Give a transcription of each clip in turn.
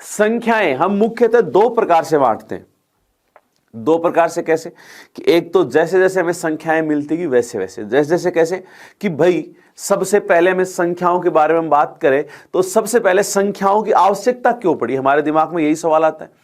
संख्याएं हम मुख्यतः दो प्रकार से बांटते हैं। दो प्रकार से कैसे? कि एक तो जैसे जैसे हमें संख्याएं मिलती गई वैसे वैसे, जैसे जैसे कैसे कि भाई सबसे पहले हमें संख्याओं के बारे में बात करें तो सबसे पहले संख्याओं की आवश्यकता क्यों पड़ी, हमारे दिमाग में यही सवाल आता है।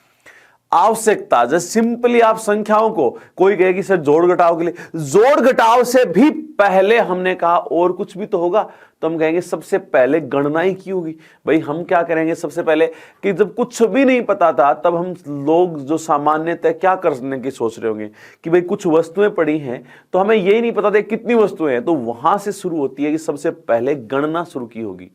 आवश्यकता, जैसे सिंपली आप संख्याओं को, कोई कहेगी सर जोड़ घटाव के लिए, जोड़ घटाव से भी पहले हमने कहा और कुछ भी तो होगा, तो हम कहेंगे सबसे पहले गणना ही की होगी। भाई हम क्या करेंगे सबसे पहले कि जब कुछ भी नहीं पता था तब हम लोग जो सामान्यतः क्या करने की सोच रहे होंगे कि भाई कुछ वस्तुएं पड़ी हैं तो हमें यही नहीं पता था कितनी वस्तुएं हैं, तो वहां से शुरू होती है कि सबसे पहले गणना शुरू की होगी।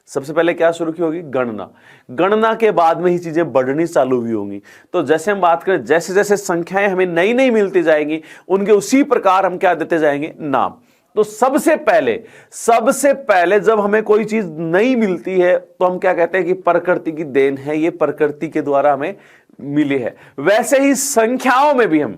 सबसे पहले क्या शुरू की होगी? गणना। गणना के बाद में ही चीजें बढ़नी चालू हुई होंगी। तो जैसे हम बात करें, जैसे जैसे संख्याएं हमें नई नई मिलती जाएंगी उनके उसी प्रकार हम क्या देते जाएंगे? नाम। तो सबसे पहले जब हमें कोई चीज नई मिलती है तो हम क्या कहते हैं कि प्रकृति की देन है, ये प्रकृति के द्वारा हमें मिली है। वैसे ही संख्याओं में भी हम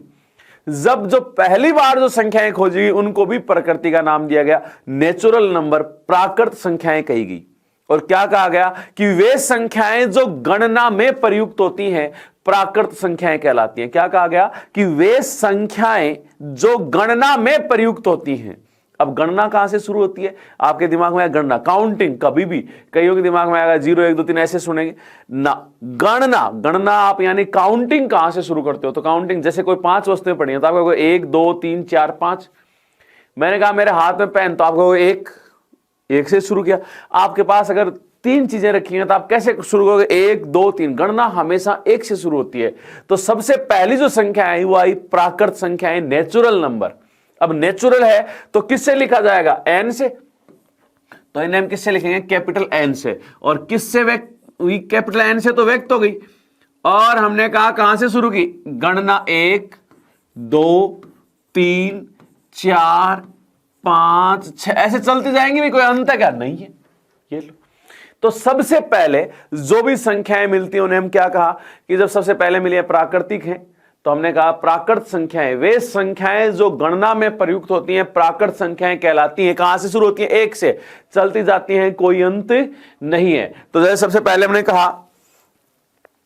जब जो पहली बार जो संख्याएं खोजी गई उनको भी प्रकृति का नाम दिया गया, नेचुरल नंबर, प्राकृत संख्याएं कही गई। और क्या कहा गया कि वे संख्याएं जो गणना में प्रयुक्त होती हैं प्राकृत संख्याएं कहलाती हैं। क्या कहा गया कि वे संख्याएं जो गणना में प्रयुक्त होती हैं। अब गणना कहां से शुरू होती है? आपके दिमाग में आएगा गणना, काउंटिंग, कभी भी कईयों के दिमाग में आएगा 0 1 2 3 ऐसे सुनेंगे ना। गणना आप यानी काउंटिंग कहां से शुरू करते हो? तो काउंटिंग, जैसे कोई 5 वस्तुएं पड़ी हैं तो आपको 1 2 3 4 5। मैंने कहा मेरे हाथ में पेन, तो आपको एक से शुरू किया। आपके पास अगर 3 चीजें रखी हैं तो आप कैसे शुरू करोगे? 1 2 3। गणना हमेशा 1 से शुरू होती है। तो सबसे पहली जो संख्या आई वो आई प्राकृत संख्याएं, नेचुरल नंबर। अब नेचुरल है तो किससे लिखा जाएगा? एन से। तो इन्हें हम किससे लिखेंगे? कैपिटल एन से। और किससे व्यक्त हुई? कैपिटल एन से तो व्यक्त हो गई। और हमने कहा कहां से शुरू की? गणना 1 2 3 4 5 6 ऐसे चलती जाएंगी भी, कोई अंत है क्या? नहीं है। ये लो। तो सबसे पहले जो भी संख्याएं मिलती हैं उन्हें हम क्या कहा कि जब सबसे पहले मिली है प्राकृतिक है, तो हमने कहा प्राकृत संख्याएं वे संख्याएं जो गणना में प्रयुक्त होती हैं प्राकृत संख्याएं कहलाती हैं। कहां से शुरू होती हैं? 1 से चलती जाती हैं, कोई अंत नहीं है। तो जैसे सबसे पहले हमने कहा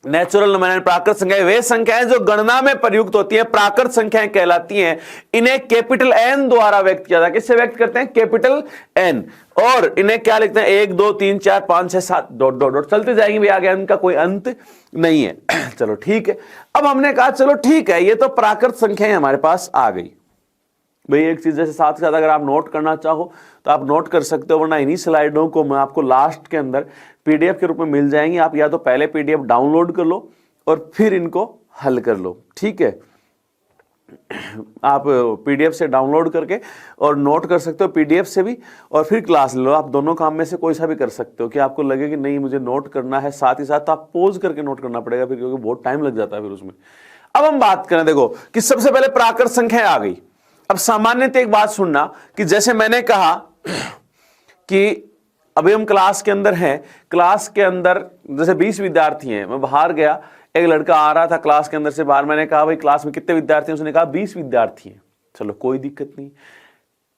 नेचुरल नंबर, प्राकृत संख्याएं वे संख्याएं जो गणना में प्रयुक्त होती हैं प्राकृत संख्याएं कहलाती हैं। इन्हें कैपिटल एन द्वारा व्यक्त किया जाता है। किससे व्यक्त करते हैं? Capital N. और इन्हें क्या लिखते हैं? 1 2 3 4 5 6 7 डॉट डॉट डॉट चलते जाएंगे भी, आगे इनका कोई अंत नहीं है। चलो ठीक है। अब हमने कहा चलो ठीक है, ये तो प्राकृत संख्याएं हमारे पास आ गई। भाई एक चीज जैसे साथ साथ अगर आप नोट करना चाहो तो आप नोट कर सकते हो, वरना इन्हीं स्लाइडों को मैं आपको लास्ट के अंदर पीडीएफ के रूप में मिल जाएंगी। आप या तो पहले पीडीएफ डाउनलोड कर लो और फिर इनको हल कर लो। ठीक है, आप पीडीएफ से डाउनलोड करके और नोट कर सकते हो पीडीएफ से भी, और फिर क्लास ले लो। आप दोनों काम में से कोई सा भी कर सकते हो कि आपको लगे कि नहीं मुझे नोट करना है साथ ही साथ, तो आप पोज करके नोट करना पड़ेगा फिर, क्योंकि बहुत टाइम लग जाता है फिर उसमें। अब हम बात करें, देखो कि सबसे पहले प्राकृत संख्या आ गई। अब सामान्यतः एक बात सुनना कि जैसे मैंने कहा कि अभी हम क्लास के अंदर हैं, क्लास के अंदर जैसे 20 विद्यार्थी हैं, मैं बाहर गया, एक लड़का आ रहा था क्लास के अंदर से बाहर, मैंने कहा भाई क्लास में कितने विद्यार्थी हैं? उसने कहा 20 विद्यार्थी हैं। चलो कोई दिक्कत नहीं।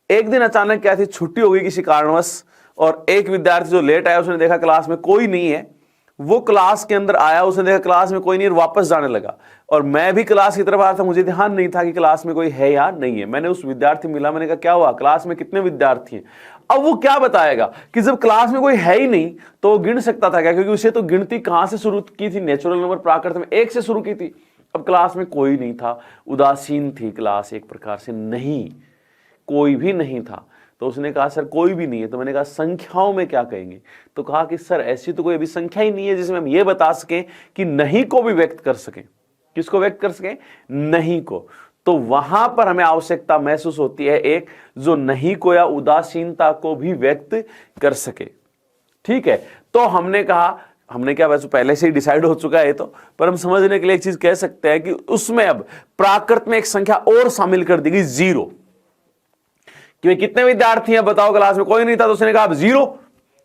एक दिन अचानक क्या थी, छुट्टी हो गई किसी कारणवश, और एक विद्यार्थी जो लेट आया उसने देखा क्लास में कोई नहीं है, वो क्लास के अंदर आया, उसने देखा क्लास में कोई नहीं है, वापस जाने लगा। और मैं भी क्लास की तरफ आ रहा था, मुझे ध्यान नहीं था कि क्लास में कोई है या नहीं है। मैंने उस विद्यार्थी मिला, मैंने कहा क्या हुआ, क्लास में कितने विद्यार्थी हैं? अब वो क्या बताएगा कि जब क्लास में कोई है ही नहीं तो वो गिन सकता था क्या? क्योंकि उसे तो गिनती कहां से शुरू की थी? नेचुरल नंबर प्राकृत में 1 से शुरू की थी। अब क्लास में कोई नहीं था, उदासीन थी क्लास, एक प्रकार से नहीं, कोई भी नहीं था। तो उसने कहा सर कोई भी नहीं है। तो मैंने कहा संख्याओं में क्या कहेंगे? तो कहा कि सर ऐसी तो कोई अभी संख्या ही नहीं है जिसमें हम ये बता सकें कि नहीं को भी व्यक्त कर सकें। किसको व्यक्त कर सकें? नहीं को। तो वहां पर हमें आवश्यकता महसूस होती है एक जो नहीं को या उदासीनता को भी व्यक्त कर सके। ठीक है, तो हमने कहा, हमने क्या वैसे पहले से ही डिसाइड हो चुका है, तो पर हम समझने के लिए एक चीज कह सकते हैं कि उसमें अब प्राकृत में एक संख्या और शामिल कर दी गई, 0। कि कितने विद्यार्थी हैं बताओ, क्लास में कोई नहीं था, तो उसने कहा अब 0।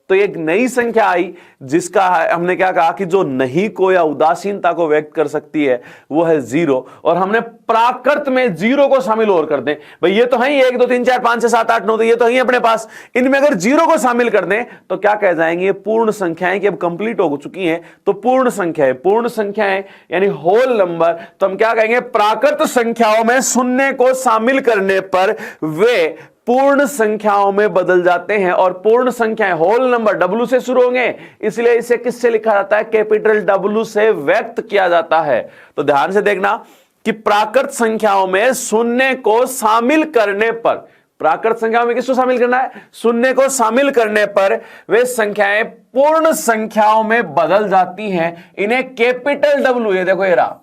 तो एक नई संख्या आई जिसका हमने क्या कहा कि जो नहीं को या उदासीनता को व्यक्त कर सकती है वो है 0, और हमने प्राकृत में 0 को शामिल और कर दें। भाई ये तो है ही 1 2 3 4 5 6 7 8 9, तो ये तो है अपने पास, इनमें अगर 0 को शामिल कर दें तो क्या कह जाएंगे, पूर्ण संख्याएं, कि अब कंप्लीट हो चुकी हैं तो पूर्ण संख्याएं, पूर्ण संख्याएं यानी होल नंबर। तो हम क्या कहेंगे, प्राकृत संख्याओं में शून्य को शामिल करने पर वे पूर्ण संख्याओं में बदल जाते हैं, और पूर्ण संख्याएं होल नंबर W से शुरू होंगे, इसलिए इसे किससे लिखा जाता है, कैपिटल W से व्यक्त किया जाता है। तो ध्यान से देखना कि प्राकृत संख्याओं में शून्य को शामिल करने पर, प्राकृत संख्याओं में किसको शामिल करना है, शून्य को शामिल करने पर वे संख्याएं पूर्ण संख्याओं में बदल जाती हैं, इन्हें कैपिटल W, ये देखो ये रहा,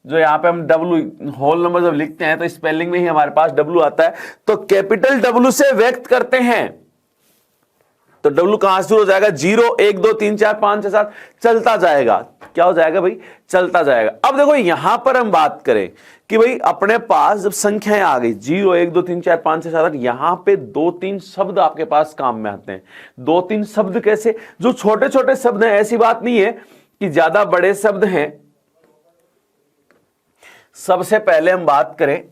जो यहां पे हम W होल नंबर जब लिखते हैं तो स्पेलिंग में ही हमारे पास W आता है, तो कैपिटल W से व्यक्त करते हैं। तो W कहां से शुरू हो जाएगा, 0 1 2 3 4 5 6 7 चलता जाएगा। क्या हो जाएगा भाई, चलता जाएगा। अब देखो यहां पर हम बात करें कि भाई अपने पास जब संख्याएं आ गई 0 1 2 3 4 5 6 7 8, यहां पे 2-3 शब्द आपके पास काम में आते हैं। 2-3 शब्द कैसे, जो छोटे छोटे शब्द हैं, ऐसी बात नहीं है कि ज्यादा बड़े शब्द हैं। सबसे पहले हम बात करें,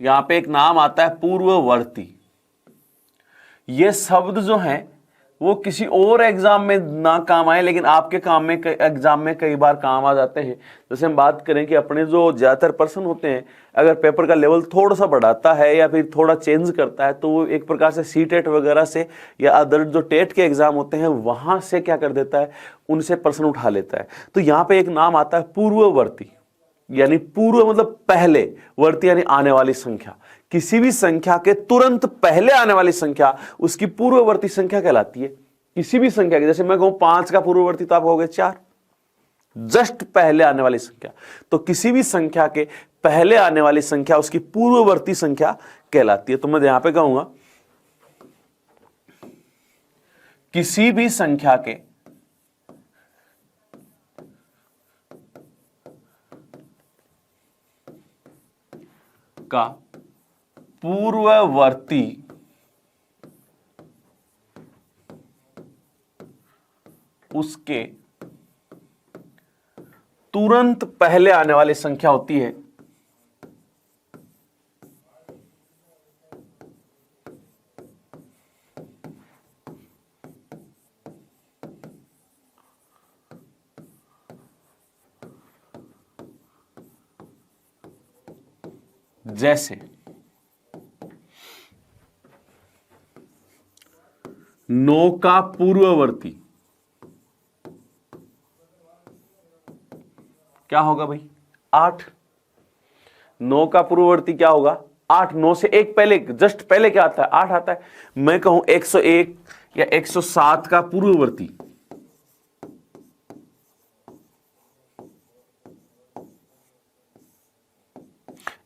यहां पे एक नाम आता है पूर्ववर्ती। ये शब्द जो हैं वो किसी और एग्जाम में ना काम आए, लेकिन आपके काम में एग्जाम में कई बार काम आ जाते हैं। जैसे हम बात करें कि अपने जो ज्यादातर पर्सन होते हैं, अगर पेपर का लेवल थोड़ा सा बढ़ाता है या फिर थोड़ा चेंज करता है, तो वो एक प्रकार से सीटेट वगैरह से या अदर जो टेट के एग्जाम होते हैं वहां से क्या कर देता है, उनसे प्रश्न उठा लेता है। तो यहाँ पे एक नाम आता है पूर्ववर्ती, यानी पूर्व मतलब पहले, वर्ती यानी आने वाली संख्या। किसी भी संख्या के तुरंत पहले आने वाली संख्या उसकी पूर्ववर्ती संख्या कहलाती है। किसी भी संख्या के, जैसे मैं कहूं 5 का पूर्ववर्ती तो आप कहोगे 4, जस्ट पहले आने वाली संख्या। तो किसी भी संख्या के पहले आने वाली संख्या उसकी पूर्ववर्ती संख्या कहलाती है। तो मैं यहां पे कहूंगा किसी भी संख्या के का पूर्ववर्ती उसके तुरंत पहले आने वाली संख्या होती है जैसे 9 का पूर्ववर्ती क्या होगा भाई, 8। 9 का पूर्ववर्ती क्या होगा, 8। 9 से एक पहले, जस्ट पहले क्या आता है, 8 आता है। मैं कहूं 101 या 107 का पूर्ववर्ती,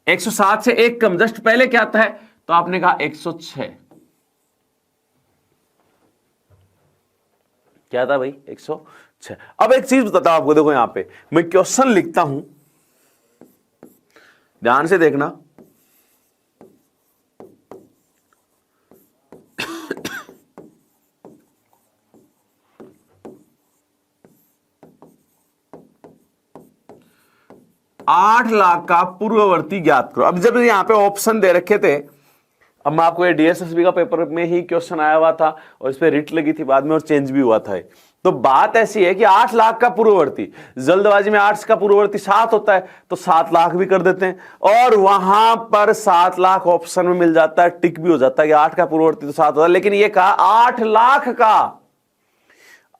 एक 107 से एक कम, जस्ट पहले क्या आता है, तो आपने कहा 106। क्या था भाई, 106। अब एक चीज बताता हूं आपको, देखो यहां पे मैं क्वेश्चन लिखता हूं, ध्यान से देखना। आठ लाख का पूर्ववर्ती ज्ञात करो। अब जब यहां पे ऑप्शन दे रखे थे, अब मैं आपको ये डीएसएसबी का पेपर में ही क्वेश्चन आया हुआ था और इस पे रिट लगी थी बाद में और चेंज भी हुआ था। तो बात ऐसी है कि 8 लाख का पूर्ववर्ती, जल्दबाजी में 8 का पूर्ववर्ती 7 होता है तो 7 लाख भी कर देते हैं, और वहां पर 7 लाख ऑप्शन में मिल जाता है, टिक भी हो जाता है कि 8 का पूर्ववर्ती तो 7 होता है। लेकिन ये कहा 8 लाख का,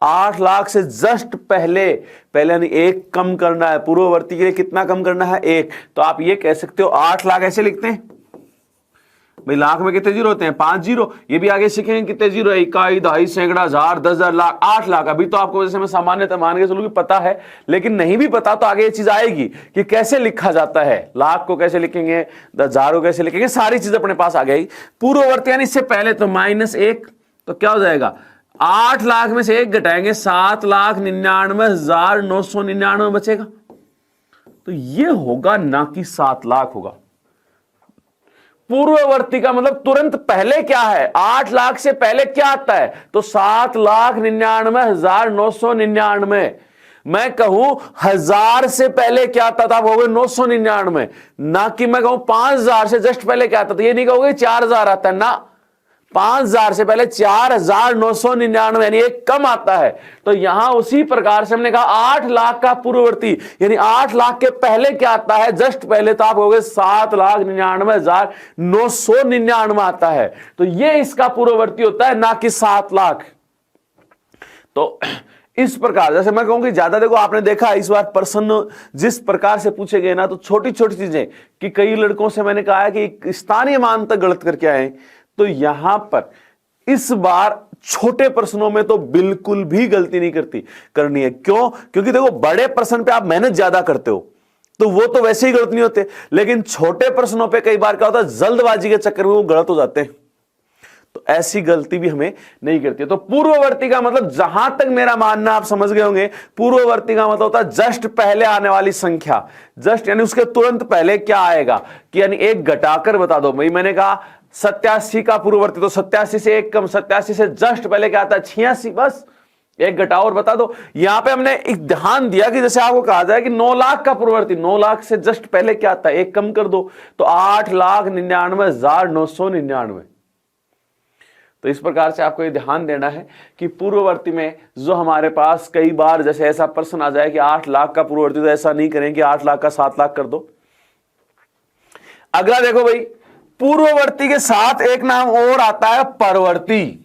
8 लाख से जस्ट पहले यानी एक कम करना है, पूर्ववर्ती के लिए कितना कम करना है, 1। तो आप ये कह सकते हो 8 लाख ऐसे लिखते हैं भाई, लाख में कितने जीरो होते हैं, 5 जीरो। ये भी आगे सीखेंगे कितने जीरो है, इकाई, दहाई, सैकड़ा, हजार, 10,000, लाख, 8 लाख। अभी तो आपको जैसे मैं सामान्यतः मान के चलूं कि पता है, लेकिन नहीं भी पता तो आगे ये चीज आएगी कि कैसे लिखा जाता है, लाख को कैसे लिखेंगे, 10,000 को कैसे लिखेंगे, सारी चीज अपने पास आ गई। पूर्ववर्ती यानी इससे पहले, तो -1, तो क्या हो जाएगा, 8 लाख में से 1 घटाएंगे, 7,99,999 बचेगा। तो ये होगा ना कि 7 लाख होगा। पूर्ववर्ती का मतलब तुरंत पहले क्या है, 8 लाख से पहले क्या आता है, तो 7,99,999। मैं कहूं 1000 से पहले क्या आता था, आप कहोगे 999। ना कि मैं कहूं 5000 से जस्ट पहले क्या आता था, ये नहीं कहोगे 4000 आता है ना, 5000 से पहले 4999 यानी एक कम आता है। तो यहां उसी प्रकार से हमने कहा 8 लाख का पूर्ववर्ती यानी 8 लाख के पहले क्या आता है, जस्ट पहले, तो आप कहोगे 7,99,999 आता है। तो ये इसका पूर्ववर्ती होता है, ना कि 7 लाख। तो इस प्रकार जैसे मैं कहूंगी ज्यादा, देखो आपने देखा इस बार प्रश्न जिस प्रकार से पूछे गए ना, तो छोटी छोटी चीजें कि कई लड़कों से मैंने कहा है कि स्थानीय मान तक गलत करके आए, तो यहां पर इस बार छोटे प्रश्नों में तो बिल्कुल भी गलती नहीं करनी है। क्यों? क्योंकि देखो बड़े प्रश्न पे आप मेहनत ज्यादा करते हो तो वो तो वैसे ही गलत नहीं होते, लेकिन छोटे प्रश्नों पे कई बार क्या होता है, जल्दबाजी के चक्कर में वो गलत हो जाते हैं। तो ऐसी गलती भी हमें नहीं करती। तो पूर्ववर्ती का मतलब, जहां तक मेरा मानना आप समझ गए होंगे, पूर्ववर्ती का मतलब होता है जस्ट पहले आने वाली संख्या। जस्ट यानी उसके तुरंत पहले क्या आएगा, कि यानी एक घटाकर बता दो। भाई मैंने कहा 87 का पूर्ववर्ती, तो 87 से एक कम, 87 से जस्ट पहले क्या आता है, 86, बस एक घटाओ और बता दो। यहां पे हमने एक ध्यान दिया कि जैसे आपको कहा जाए कि 9 लाख का पूर्ववर्ती, 9 लाख से जस्ट पहले क्या आता है, एक कम कर दो, तो 8,99,999। तो इस प्रकार से आपको ये ध्यान देना है कि पूर्ववर्ती में जो हमारे पास कई बार जैसे ऐसा प्रश्न आ जाए कि 8 लाख का पूर्ववर्ती, तो ऐसा नहीं करें कि 8 लाख का 7 लाख कर दो। अगला देखो भाई, पूर्ववर्ती के साथ एक नाम और आता है परवर्ती।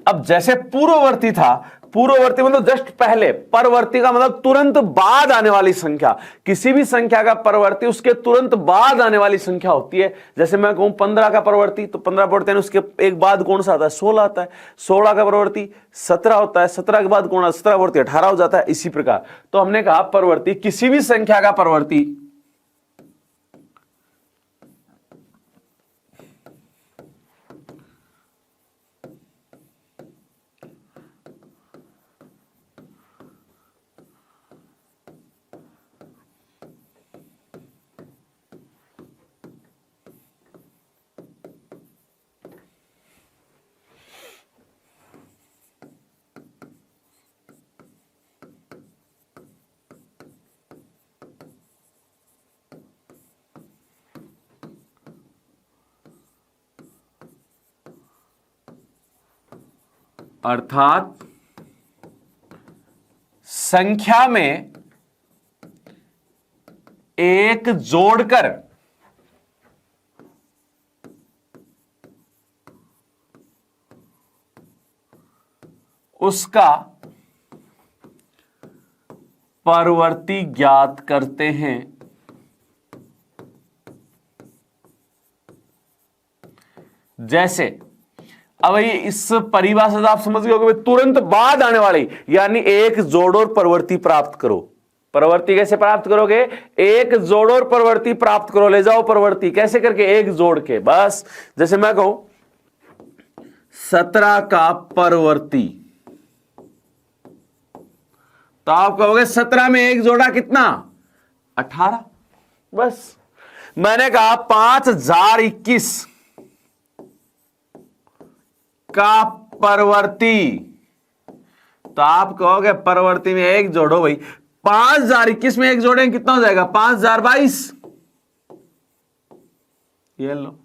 अब जैसे पूर्ववर्ती था, पूर्ववर्ती मतलब जस्ट पहले, परवर्ती का मतलब तुरंत बाद आने वाली संख्या। किसी भी संख्या का परवर्ती उसके तुरंत बाद आने वाली संख्या होती है। जैसे मैं कहूं 15 का परवर्ती, तो 15 परवर्ती उसके एक बाद कौन सा आता है, 16 आता है। 16 का परवर्ती 17 होता है, 17 के बाद कौन आता है, 17 परवर्ती 18 हो जाता है। इसी प्रकार तो हमने कहा परवर्ती, किसी भी संख्या का परवर्ती अर्थात संख्या में एक जोड़कर उसका परवर्ती ज्ञात करते हैं। जैसे अब ये इस परिभाषा से आप समझ गए हो कि तुरंत बाद आने वाली, यानी एक जोड़ और परवर्ती प्राप्त करो। परवर्ती कैसे प्राप्त करोगे, एक जोड़ और परवर्ती प्राप्त करो, ले जाओ परवर्ती, कैसे करके, एक जोड़ के, बस। जैसे मैं कहूं 17 का परवर्ती, तो आप कहोगे 17 में एक जोड़ा कितना, 18, बस। मैंने कहा 5021 का परवर्ती, तो आप कहोगे परवर्ती में एक जोड़ो भाई, 5021 में एक जोड़ें कितना हो जाएगा, 5022। ये लो।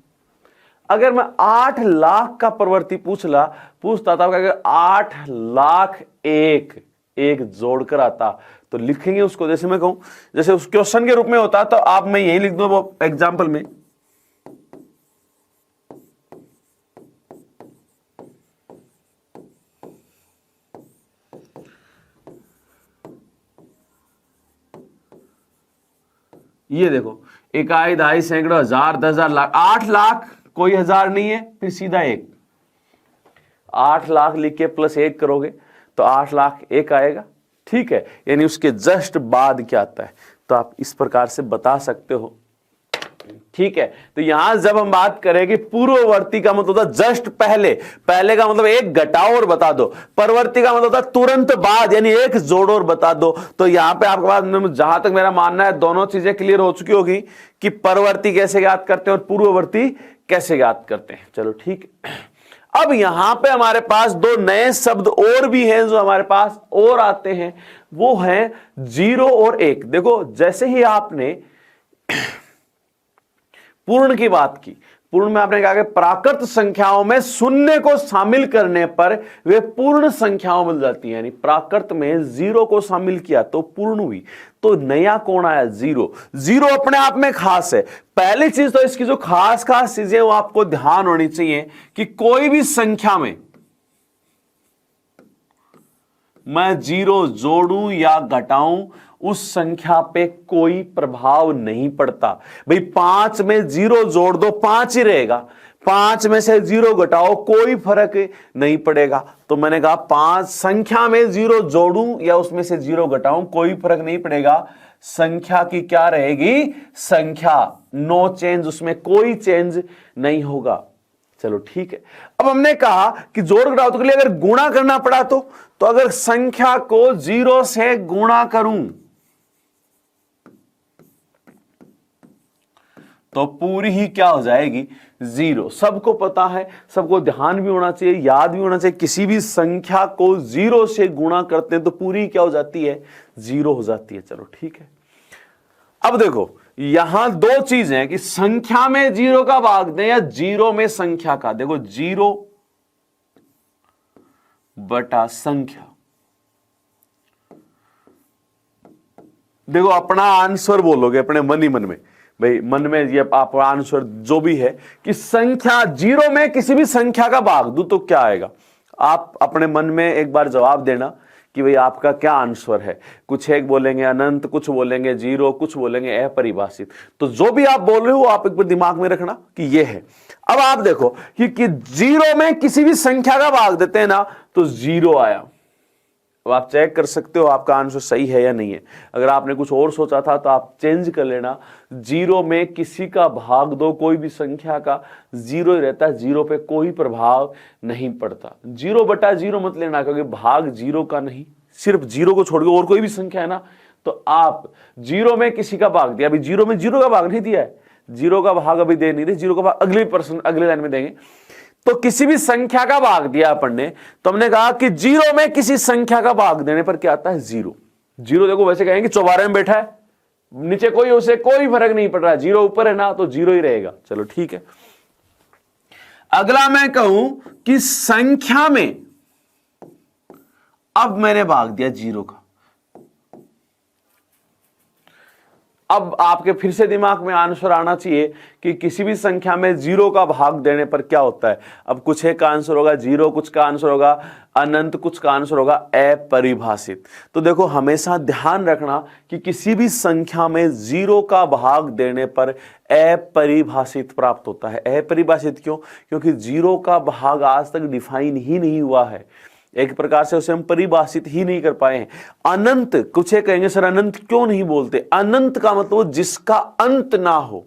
अगर मैं 8 लाख का परवर्ती पूछता था, अगर 8 लाख एक जोड़कर आता, तो लिखेंगे उसको, जैसे मैं कहूं, जैसे उस क्वेश्चन के रूप में होता, तो आप मैं यही लिख दूं एग्जाम्पल में, ये देखो, इकाई, दहाई, सैकड़ों, हजार, 10,000, लाख, 8 लाख कोई हजार नहीं है, फिर सीधा एक, 8 लाख लिख के प्लस 1 करोगे तो 8 लाख 1 आएगा, ठीक है। यानी उसके जस्ट बाद क्या आता है, तो आप इस प्रकार से बता सकते हो ठीक है, तो यहां जब हम बात करें कि पूर्ववर्ती का मतलब होता है जस्ट पहले, पहले का मतलब एक घटाओ और बता दो, परवर्ती का मतलब होता है तुरंत बाद यानी एक जोड़ो और बता दो। तो यहां पे आपके पास जहां तक मेरा मानना है दोनों चीजें क्लियर हो चुकी होगी कि परवर्ती कैसे याद करते हैं और पूर्ववर्ती कैसे याद करते हैं। चलो ठीक है, अब यहां पे हमारे पास दो नए शब्द और भी हैं जो हमारे पास और आते हैं, वो है 0 और 1। देखो जैसे ही आपने पूर्ण की बात की, पूर्ण में आपने कहा कि प्राकृत संख्याओं में शून्य को शामिल करने पर वे पूर्ण संख्याओं मिल जाती हैं, यानी प्राकृत में 0 को शामिल किया तो पूर्ण हुई। तो नया कौन आया? 0। 0 अपने आप में खास है। पहली चीज तो इसकी जो खास खास चीजें वो आपको ध्यान होनी चाहिए कि कोई भी संख्या में मैं 0 जोड़ूं या घटाऊं उस संख्या पे कोई प्रभाव नहीं पड़ता। भाई 5 में 0 जोड़ दो 5 ही रहेगा, 5 में से 0 घटाओ कोई फर्क नहीं पड़ेगा। तो मैंने कहा 5 संख्या में 0 जोड़ूं या उसमें से 0 घटाऊं कोई फर्क नहीं पड़ेगा, संख्या की क्या रहेगी? संख्या, नो चेंज, उसमें कोई चेंज नहीं होगा। चलो ठीक है, अब हमने कहा कि जोड़ घटाव के लिए अगर गुणा करना पड़ा तो अगर संख्या को 0 से गुणा करूं तो पूरी ही क्या हो जाएगी? 0। सबको पता है, सबको ध्यान भी होना चाहिए, याद भी होना चाहिए, किसी भी संख्या को 0 से गुणा करते हैं तो पूरी क्या हो जाती है? 0 हो जाती है। चलो ठीक है, अब देखो यहां दो चीजें हैं कि संख्या में 0 का भाग दें या 0 में संख्या का। देखो 0 बटा संख्या, देखो अपना आंसर बोलोगे अपने मन ही मन में, भाई मन में ये आप आंसर जो भी है कि संख्या 0 में किसी भी संख्या का भाग दूं तो क्या आएगा। आप अपने मन में एक बार जवाब देना कि भाई आपका क्या आंसर है। कुछ एक बोलेंगे अनंत, कुछ बोलेंगे 0, कुछ बोलेंगे अपरिभाषित। तो जो भी आप बोल रहे हो आप एक बार दिमाग में रखना कि ये है। अब आप देखो कि 0 में किसी भी संख्या का भाग देते हैं ना तो 0 आया। अब आप चेक कर सकते हो आपका आंसर सही है या नहीं है। अगर आपने कुछ और सोचा था तो आप चेंज कर लेना। 0 में किसी का भाग दो कोई भी संख्या का, 0 ही रहता है, 0 पे कोई प्रभाव नहीं पड़ता। 0 बटा 0 मत लेना क्योंकि भाग 0 का नहीं, सिर्फ 0 को छोड़ के और कोई भी संख्या है ना तो आप 0 में किसी का भाग दिया, अभी 0 में 0 का भाग नहीं दिया है, 0 का भाग अभी दे नहीं रहे, 0 का भाग अगले लाइन में देंगे। तो किसी भी संख्या का भाग दिया अपन ने तो हमने कहा कि 0 में किसी संख्या का भाग देने पर क्या आता है? 0। 0 देखो वैसे कहेंगे चौबारे में बैठा है, नीचे कोई उसे कोई फर्क नहीं पड़ रहा है, 0 ऊपर है ना तो 0 ही रहेगा। चलो ठीक है, अगला मैं कहूं कि संख्या में अब मैंने भाग दिया 0 का। अब आपके फिर से दिमाग में आंसर आना चाहिए कि किसी भी संख्या में 0 का भाग देने पर क्या होता है। अब कुछ एक का आंसर होगा 0, कुछ का आंसर होगा अनंत, कुछ का आंसर होगा अपरिभाषित। तो देखो हमेशा ध्यान रखना कि किसी भी संख्या में 0 का भाग देने पर अपरिभाषित प्राप्त होता है। अपरिभाषित क्यों? क्योंकि 0 का भाग आज तक डिफाइन ही नहीं हुआ है, एक प्रकार से उसे हम परिभाषित ही नहीं कर पाए हैं। अनंत, कुछ एक कहेंगे सर अनंत क्यों नहीं बोलते? अनंत का मतलब जिसका अंत ना हो,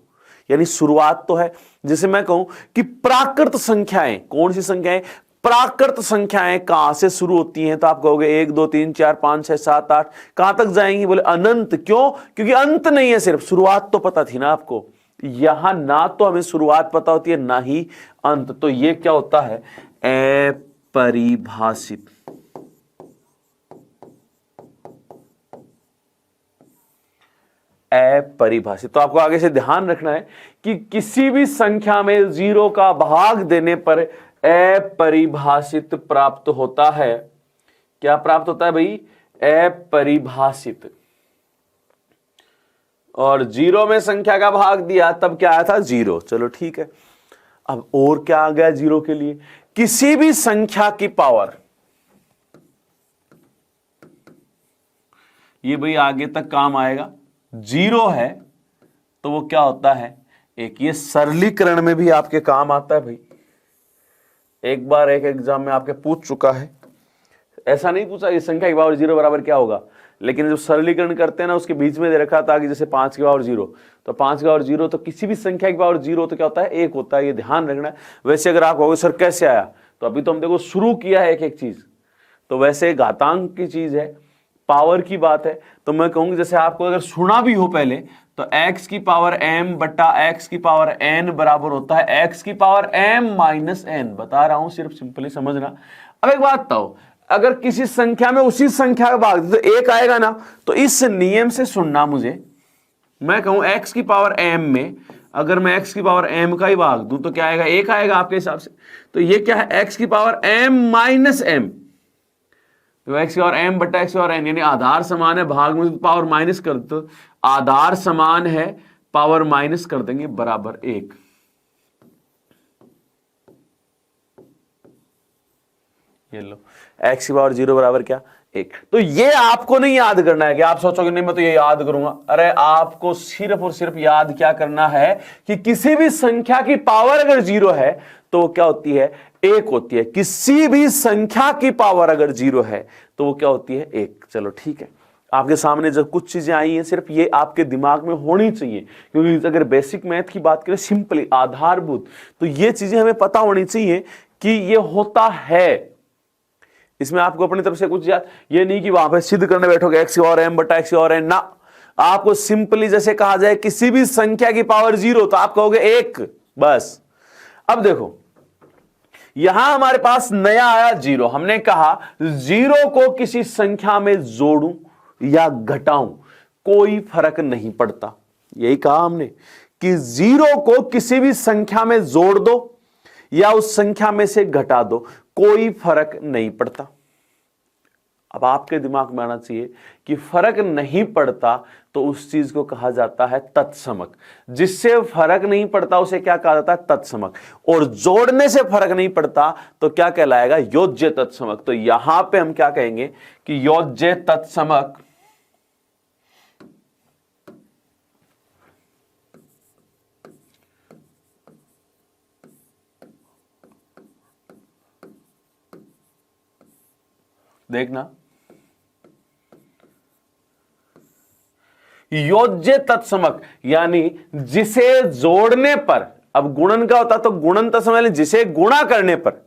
यानी शुरुआत तो है। जैसे मैं कहूं कि प्राकृत संख्याएं, कौन सी संख्याएं? प्राकृत संख्याएं कहां से शुरू होती हैं? तो आप कहोगे 1 2 3 4 5 6 7 8, कहां तक जाएंगी? बोले अनंत। क्यों? क्योंकि अंत नहीं है, सिर्फ शुरुआत तो पता थी ना आपको। यहां ना तो हमें शुरुआत पता होती है ना ही अंत, तो ये क्या होता है? अपरिभाषित। अपरिभाषित। तो आपको आगे से ध्यान रखना है कि किसी भी संख्या में 0 का भाग देने पर अपरिभाषित प्राप्त होता है। क्या प्राप्त होता है भाई? अपरिभाषित। और 0 में संख्या का भाग दिया तब क्या आया था? 0। चलो ठीक है, अब और क्या आ गया 0 के लिए? किसी भी संख्या की पावर, ये भाई आगे तक काम आएगा। 0 है तो वो क्या होता है? एक ये सरलीकरण में भी आपके काम आता है भाई। एक बार एक एग्जाम में आपके पूछ चुका है, ऐसा नहीं पूछा ये संख्या की पावर 0 बराबर क्या होगा, लेकिन जब सरलीकरण करते हैं ना, उसके बीच में दे रखा था कि जैसे 5 की पावर 0, तो 5 की पावर 0 तो किसी भी संख्या की पावर 0 तो क्या होता है, 1 होता है, ये ध्यान रखना है। वैसे अगर आप कहोगे सर कैसे आया, तो अभी तो हम देखो शुरू किया है एक एक चीज, तो वैसे घातांक की चीज है, पावर की बात है, तो मैं कहूंगी जैसे आपको अगर सुना भी हो पहले, तो x की पावर m बट्टा x की पावर n बराबर होता है x की पावर m माइनस n। बता रहा हूं, सिर्फ सिंपली समझना। अब एक बात बताओ, अगर किसी संख्या में उसी संख्या का भाग दे तो 1 आएगा ना, तो इस नियम से सुनना मुझे, मैं कहूं x की पावर m में अगर मैं x की पावर m का ही भाग दूं तो क्या आएगा, 1 आएगा आपके हिसाब से। तो ये क्या है, x की पावर m माइनस m, तो x की पावर m बट्टा x की पावर n, यानी आधार समान है, भाग में पावर माइनस कर दो, आधार समान है, पावर माइनस कर देंगे, बराबर 1। ये लो, x की पावर 0 बराबर क्या, 1। तो ये आपको नहीं याद करना है कि आप सोचोगे नहीं मैं तो ये याद करूंगा, अरे आपको सिर्फ और सिर्फ याद क्या करना है कि किसी भी संख्या की पावर अगर 0 है तो वो क्या होती है, 1 होती है। किसी भी संख्या की पावर अगर 0 है तो वो क्या होती है, 1। चलो ठीक है, आपके सामने जब कुछ चीजें आई हैं, सिर्फ ये आपके दिमाग में होनी चाहिए, क्योंकि अगर बेसिक मैथ की बात करें, सिंपली आधारभूत, तो ये चीजें हमें पता होनी चाहिए कि ये होता है। इसमें आपको अपनी तरफ से कुछ याद, ये नहीं कि वहां पे सिद्ध करने बैठोगे x और m बटा x और n, ना, आपको सिंपली जैसे कहा जाए किसी भी संख्या की पावर 0 तो आप कहोगे 1, बस। अब देखो यहां हमारे पास नया आया 0, हमने कहा 0 को किसी संख्या में जोड़ूं या घटाऊं कोई फर्क नहीं पड़ता। यही कहा हमने कि 0 को किसी भी संख्या में जोड़ दो या उस संख्या में से घटा दो, कोई फर्क नहीं पड़ता। अब आपके दिमाग में आना चाहिए कि फर्क नहीं पड़ता तो उस चीज को कहा जाता है तत्समक। जिससे फर्क नहीं पड़ता उसे क्या कहा जाता है, तत्समक। और जोड़ने से फर्क नहीं पड़ता तो क्या कहलाएगा, योज्य तत्समक। तो यहां पे हम क्या कहेंगे कि योज्य तत्समक देखना, योज्य तत्समक यानी जिसे जोड़ने पर, अब गुणन का होता तो गुणन तत्समक जिसे गुणा करने पर,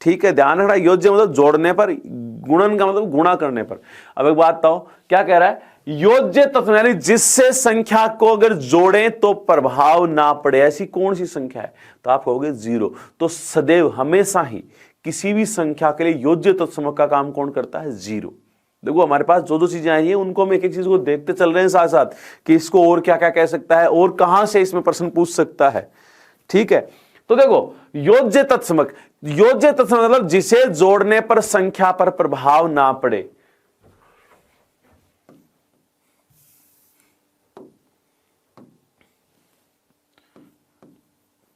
ठीक है ध्यान रखना, योज्य मतलब जोड़ने पर, गुणन का मतलब गुणा करने पर। अब एक बात बताओ, क्या कह रहा है, योज्य तत्समक यानी जिससे संख्या को अगर जोड़ें तो प्रभाव ना पड़े, ऐसी कौन सी संख्या है, तो आप कहोगे 0। तो सदैव हमेशा ही किसी भी संख्या के लिए योज्य तत्समक का काम कौन करता है, 0। देखो हमारे पास जो जो चीजें आई हैं उनको हम एक एक चीज को देखते चल रहे हैं साथ साथ कि इसको और क्या क्या कह सकता है और कहां से इसमें प्रश्न पूछ सकता है, ठीक है। तो देखो योज्य तत्समक, योज्य तत्समक मतलब जिसे जोड़ने पर संख्या पर प्रभाव ना पड़े।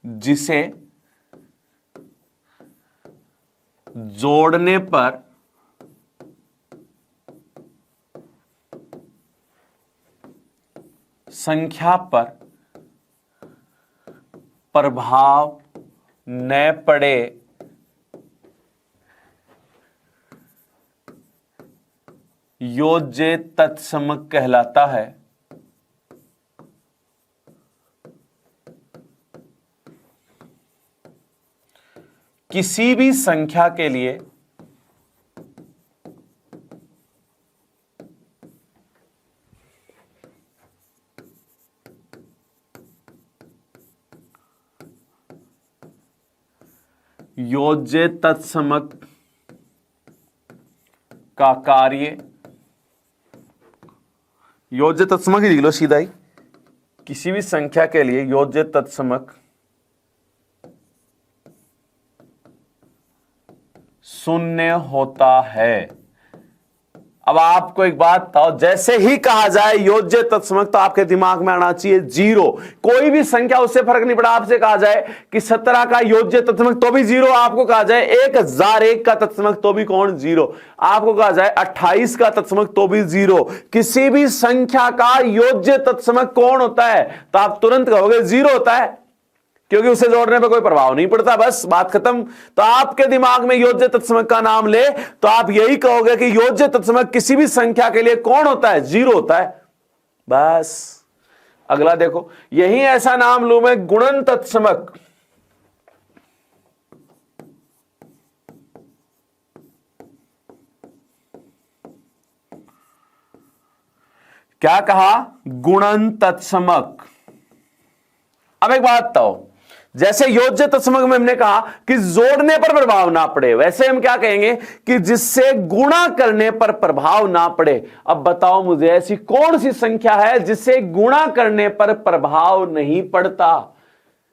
जिसे जोड़ने पर संख्या पर प्रभाव न पड़े योज्य तत्समक कहलाता है। किसी भी संख्या के लिए योज्य तत्समक का कार्य, योज्य तत्समक ही लिख लो सीधा ही, किसी भी संख्या के लिए योज्य तत्समक शून्य होता है। अब आपको एक बात बताओ, जैसे ही कहा जाए योज्य तत्समक तो आपके दिमाग में आना चाहिए 0। कोई भी संख्या उससे फर्क नहीं पड़ा, आपसे कहा जाए कि 17 का योज्य तत्समक तो भी 0, आपको कहा जाए 1001 का तत्समक तो भी कौन 0, आपको कहा जाए 28 का तत्समक तो भी 0। किसी भी संख्या का योज्य तत्समक कौन होता है तो आप तुरंत कहोगे 0 होता है, क्योंकि उसे जोड़ने पर कोई प्रभाव नहीं पड़ता, बस बात खत्म। तो आपके दिमाग में योज्य तत्समक का नाम ले तो आप यही कहोगे कि योज्य तत्समक किसी भी संख्या के लिए कौन होता है? जीरो होता है, बस। अगला देखो, यही ऐसा नाम लू मैं गुणन तत्समक। क्या कहा? गुणन तत्समक। अब एक बात बताओ, जैसे योज्य तत्समक में हमने कहा कि जोड़ने पर प्रभाव ना पड़े, वैसे हम क्या कहेंगे कि जिससे गुणा करने पर प्रभाव ना पड़े। अब बताओ मुझे ऐसी कौन सी संख्या है जिससे गुणा करने पर प्रभाव नहीं पड़ता?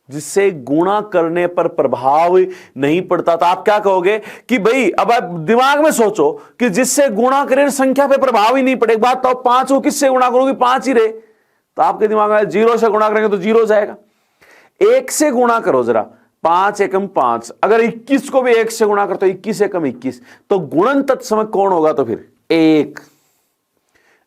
जिससे गुणा करने पर प्रभाव नहीं पड़ता। तो आप क्या कहोगे कि भाई, अब आप दिमाग में सोचो कि जिससे गुणा करें संख्या पे प्रभाव ही नहीं पड़े। एक बात तो 5 को किससे गुणा करोगे? 5 ही रहे। तो आपके दिमाग में 0 से गुणा करेंगे तो 0 जाएगा। 1 से गुणा करो जरा, 5 एकम 5। अगर 21 को भी 1 से गुणा करो तो 21 एकम 21। तो गुणन तत्समक कौन होगा? तो फिर 1।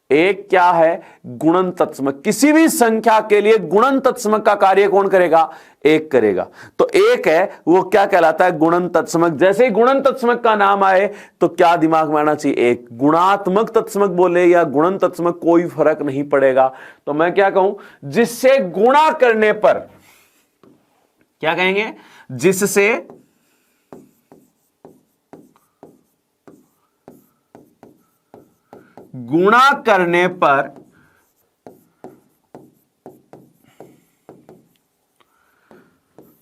एक क्या है? गुणन तत्समक। किसी भी संख्या के लिए गुणन तत्समक का कार्य कौन करेगा? 1 करेगा। तो 1 है वो क्या कहलाता है? गुणन तत्समक। जैसे ही गुणन तत्समक का नाम आए तो क्या दिमाग में आना चाहिए? 1। गुणात्मक तत्समक बोले या गुणन तत्समक, कोई फर्क नहीं पड़ेगा। तो मैं क्या कहूं? जिससे गुणा करने पर, क्या कहेंगे? जिससे गुणा करने पर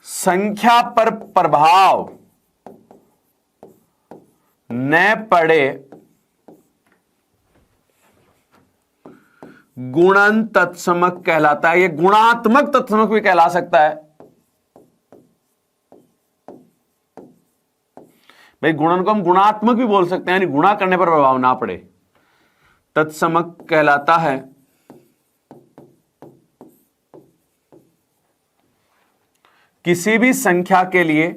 संख्या पर प्रभाव न पड़े, गुणन तत्समक कहलाता है। यह गुणात्मक तत्समक भी कहला सकता है। भाई, गुणन को हम गुणात्मक भी बोल सकते हैं, यानी गुणा करने पर प्रभाव ना पड़े, तत्समक कहलाता है। किसी भी संख्या के लिए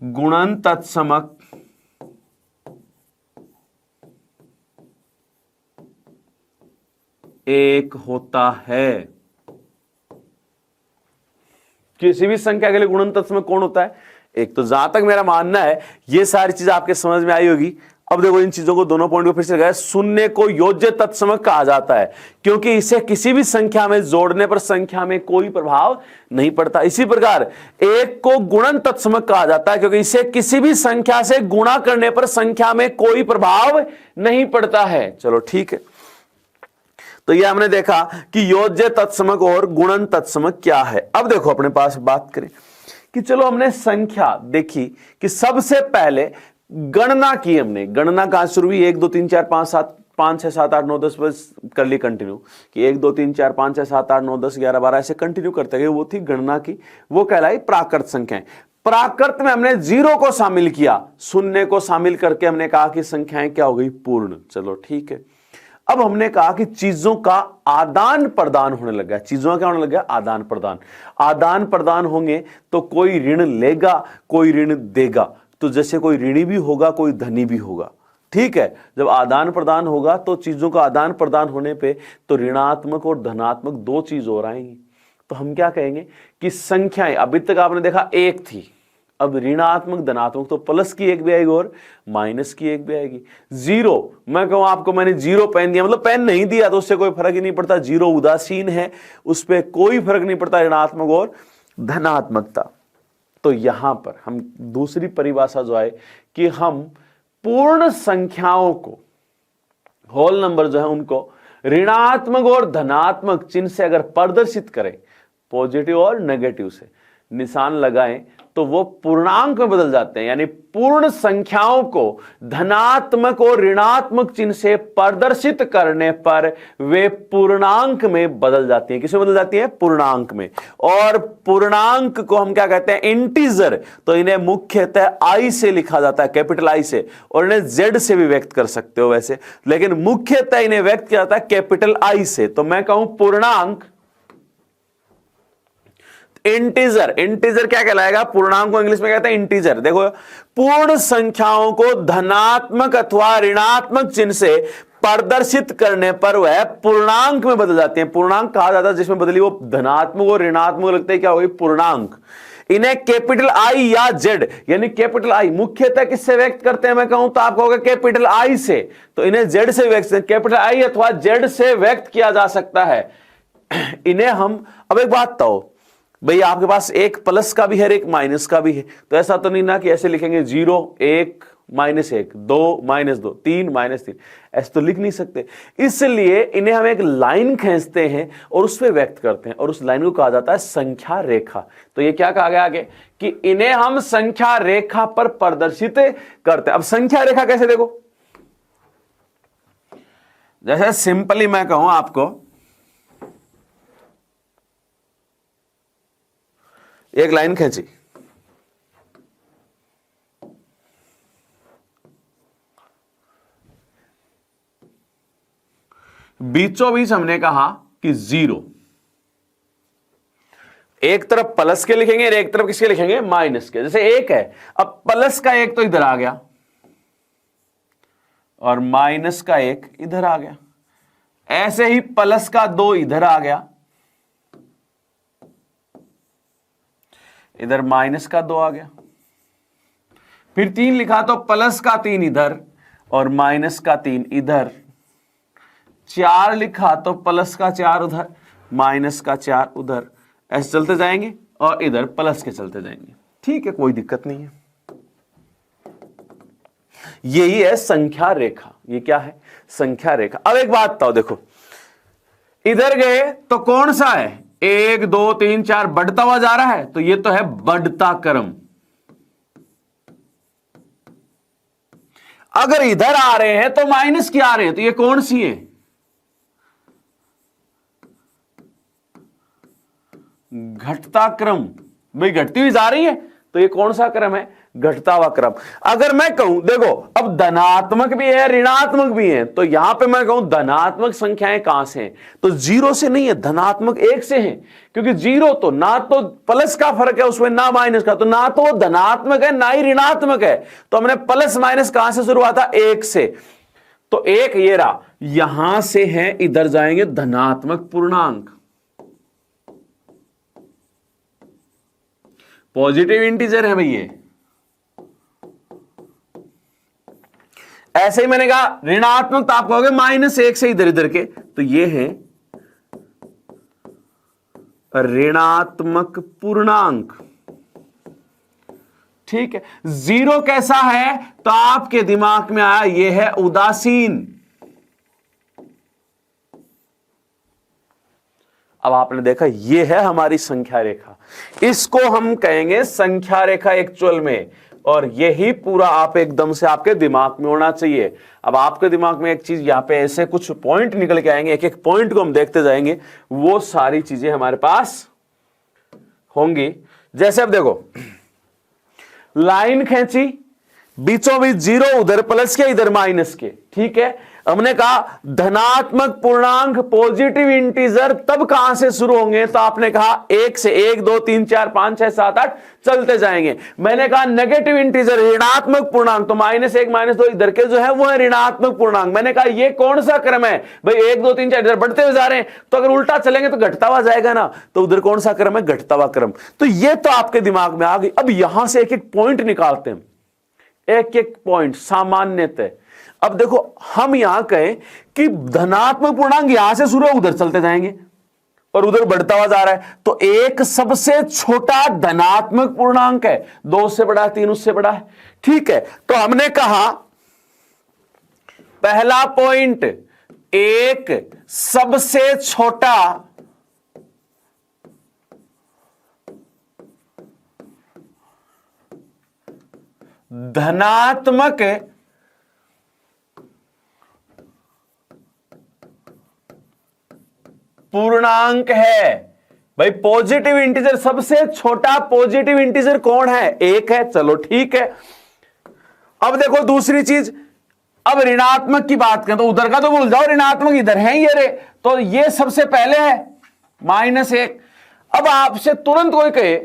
गुणन तत्समक एक होता है। किसी भी संख्या के लिए गुणन तत्समक कौन होता है? एक। तो जहां तक मेरा मानना है ये सारी चीज आपके समझ में आई होगी। अब देखो इन चीजों को, दोनों पॉइंट को फिर से लगाया। शून्य को योज्य तत्समक कहा जाता है क्योंकि इसे किसी भी संख्या में जोड़ने पर संख्या में कोई प्रभाव नहीं पड़ता। इसी प्रकार 1 को गुणन तत्समक कहा जाता है क्योंकि इसे किसी भी संख्या से गुणा करने पर संख्या में कोई प्रभाव नहीं पड़ता है। चलो ठीक है। तो ये हमने देखा कि योज्य तत्समक और गुणन तत्समक क्या है। अब देखो अपने पास बात करें कि चलो हमने संख्या देखी कि सबसे पहले गणना की। हमने गणना कहां शुरू हुई? 1 2 3 4 5 7 5 6 7 8 9 10 बस कर ली कंटिन्यू कि 1 2 3 4 5 6 7 8 9 10 11 12 ऐसे कंटिन्यू करते गए। वो थी गणना की, वो कहलाई प्राकृत संख्याएं। प्राकृत में हमने 0 को शामिल किया, शून्य को शामिल करके हमने कहा कि संख्याएं क्या हो गई? पूर्ण। चलो ठीक है। अब हमने कहा कि चीजों का आदान प्रदान होने लगा। चीजों का क्या होने लगा? आदान प्रदान। आदान प्रदान होंगे तो कोई ऋण लेगा, कोई ऋण देगा। तो जैसे कोई ऋणी भी होगा, कोई धनी भी होगा। ठीक है। जब आदान प्रदान होगा तो चीजों का आदान प्रदान होने पे तो ऋणात्मक और धनात्मक 2 चीज और आएंगी। तो हम क्या कहेंगे कि संख्याएं, अभी तक आपने देखा 1 थी, अब ऋणात्मक धनात्मक तो प्लस की 1 भी आएगी और माइनस की 1 भी आएगी। 0, मैं कहूं आपको मैंने 0 पेन दिया, मतलब पेन नहीं दिया तो उससे कोई फर्क ही नहीं पड़ता। 0 उदासीन है, उस पर कोई फर्क नहीं पड़ता, ऋणात्मक और धनात्मकता। तो यहां पर हम दूसरी परिभाषा जो है कि हम पूर्ण संख्याओं को, होल नंबर जो है उनको ऋणात्मक और धनात्मक चिन्ह से अगर प्रदर्शित करें, पॉजिटिव और नेगेटिव से निशान लगाएं, तो वो पूर्णांक में बदल जाते हैं। यानी पूर्ण संख्याओं को धनात्मक और ऋणात्मक चिन्ह से प्रदर्शित करने पर वे पूर्णांक में बदल जाती हैं। किसमें बदल जाती हैं? पूर्णांक में। और पूर्णांक को हम क्या कहते हैं? इंटीजर। तो इन्हें मुख्यतः आई से लिखा जाता है, कैपिटल आई से, और इन्हें जेड से भी व्यक्त कर सकते हो वैसे, लेकिन मुख्यतः इन्हें व्यक्त किया जाता है कैपिटल आई से। तो मैं कहूं पूर्णांक, इंटीजर, इंटीजर क्या कहलाएगा? पूर्णांक को इंग्लिश में कहते हैं इंटीजर। देखो, पूर्ण संख्याओं को धनात्मक अथवा ऋणात्मक चिन्ह से प्रदर्शित करने पर वह पूर्णांक में बदल जाती है। पूर्णांक कहा जाता है जिसमें बदली वो धनात्मक और ऋणात्मक लगते हैं, क्या होगी? पूर्णांक। इन्हें कैपिटल आई या जेड, यानी कैपिटल आई मुख्यतः किससे व्यक्त करते हैं? मैं कहूं तो आप कहोगे कैपिटल आई से, तो इन्हें जेड से व्यक्त, कैपिटल आई अथवा जेड से व्यक्त किया जा सकता है। इन्हें हम, अब एक बात तो भाई, आपके पास एक प्लस का भी है एक माइनस का भी है, तो ऐसा तो नहीं ना कि ऐसे लिखेंगे 0 1 -1 2 -2 3 -3, ऐसे तो लिख नहीं सकते। इसलिए इन्हें हम एक लाइन खींचते हैं और उस पर व्यक्त करते हैं, और उस लाइन को कहा जाता है संख्या रेखा। तो ये क्या कहा गया आगे कि इन्हें हम संख्या रेखा पर प्रदर्शित करते हैं। अब संख्या रेखा कैसे? देखो, जैसे सिंपली मैं कहूं आपको, एक लाइन खींची, बीचों बीच हमने कहा कि 0, एक तरफ प्लस के लिखेंगे और एक तरफ किसके लिखेंगे? माइनस के। जैसे 1 है, अब प्लस का 1 तो इधर आ गया और माइनस का 1 इधर आ गया। ऐसे ही प्लस का 2 इधर आ गया, इधर माइनस का 2 आ गया। फिर 3 लिखा तो प्लस का 3 इधर और माइनस का 3 इधर। 4 लिखा तो प्लस का 4 उधर, माइनस का 4 उधर। ऐसे चलते जाएंगे और इधर प्लस के चलते जाएंगे। ठीक है, कोई दिक्कत नहीं है। यही है संख्या रेखा। ये क्या है? संख्या रेखा। अब एक बात बताओ, देखो इधर गए तो कौन सा है? 1 2 3 4 बढ़ता हुआ जा रहा है, तो ये तो है बढ़ता क्रम। अगर इधर आ रहे हैं तो माइनस की आ रहे हैं, तो ये कौन सी है? घटता क्रम। भाई घटती हुई जा रही है, तो ये कौन सा क्रम है? घटता हुआ क्रम। अगर मैं कहूं, देखो अब धनात्मक भी है ऋणात्मक भी है, तो यहां पे मैं कहूं धनात्मक संख्याएं कहां से हैं? तो 0 से नहीं है, धनात्मक 1 से है। क्योंकि 0 तो ना तो प्लस का फर्क है उसमें, ना माइनस का, तो ना तो वो धनात्मक है ना ही ऋणात्मक है। तो हमने प्लस माइनस कहां से शुरू हुआ था? 1 से। तो 1 ये रहा, यहां से है, इधर जाएंगे धनात्मक पूर्णांक, पॉजिटिव इंटीजर है भैया। ऐसे ही मैंने कहा ऋणात्मक, तो आप कहोगे -1 से इधर इधर के, तो ये है ऋणात्मक पूर्णांक। ठीक है। 0 कैसा है? तो आपके दिमाग में आया ये है उदासीन। अब आपने देखा ये है हमारी संख्या रेखा, इसको हम कहेंगे संख्या रेखा एक्चुअल में, और यही पूरा आप एकदम से आपके दिमाग में होना चाहिए। अब आपके दिमाग में एक चीज यहां पे ऐसे कुछ पॉइंट निकल के आएंगे, एक एक पॉइंट को हम देखते जाएंगे, वो सारी चीजें हमारे पास होंगी। जैसे अब देखो, लाइन खींची, बीचों बीच 0, उधर प्लस के इधर माइनस के। ठीक है, हमने कहा धनात्मक पूर्णांक पॉजिटिव इंटीजर तब कहां से शुरू होंगे? तो आपने कहा 1 से, 1 2 3 4 5 6 7 8 चलते जाएंगे। मैंने कहा नेगेटिव इंटीजर ऋणात्मक पूर्णांक, तो -1 -2 इधर के जो है वो है ऋणात्मक पूर्णांक। मैंने कहा ये कौन सा क्रम है? भाई 1 2 3 4 इधर बढ़ते हुए जा रहे हैं, तो अगर उल्टा चलेंगे तो घटता हुआ जाएगा ना, तो उधर कौन सा क्रम है? घटता हुआ क्रम। तो ये तो आपके दिमाग में आ गई। अब यहां से एक एक पॉइंट निकालते हैं, एक एक पॉइंट सामान्यतः। अब देखो, हम यहां कहें कि धनात्मक पूर्णांक यहां से शुरू है, उधर चलते जाएंगे और उधर बढ़ता हुआ जा रहा है, तो एक सबसे छोटा धनात्मक पूर्णांक है, 2 उससे बड़ा है, 3 उससे बड़ा है। ठीक है, तो हमने कहा पहला पॉइंट, एक सबसे छोटा धनात्मक पूर्णांक है। भाई पॉजिटिव इंटीजर, सबसे छोटा पॉजिटिव इंटीजर कौन है? 1 है। चलो ठीक है। अब देखो दूसरी चीज, अब ऋणात्मक की बात करें तो उधर का तो भूल जाओ, ऋणात्मक इधर है ये रे, तो ये सबसे पहले है -1। अब आपसे तुरंत कोई कहे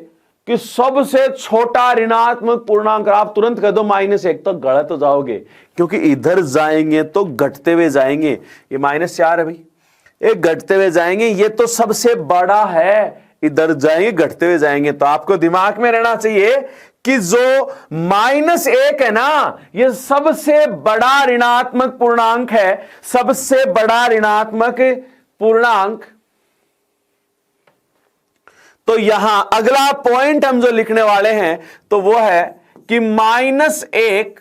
कि सबसे छोटा ऋणात्मक पूर्णांक, आप तुरंत कह दो -1, तो गलत हो जाओगे, क्योंकि इधर जाएंगे तो घटते हुए जाएंगे। ये -4 है भाई, एक घटते हुए जाएंगे, ये तो सबसे बड़ा है, इधर जाएंगे घटते हुए जाएंगे। तो आपको दिमाग में रहना चाहिए कि जो -1 है ना, ये सबसे बड़ा ऋणात्मक पूर्णांक है, सबसे बड़ा ऋणात्मक पूर्णांक। तो यहां अगला पॉइंट हम जो लिखने वाले हैं तो वो है कि -1